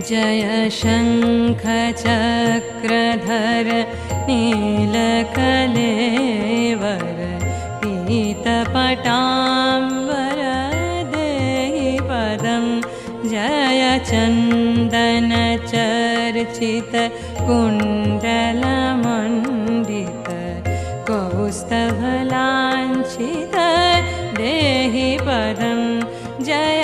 जय शङ्खचक्रधर नीलकलेवर पीतपटाम्बर देहि पदं जय चन्दनचर्चित कुण्डलमण्डित कौस्तभलाञ्छित देहि पदं जय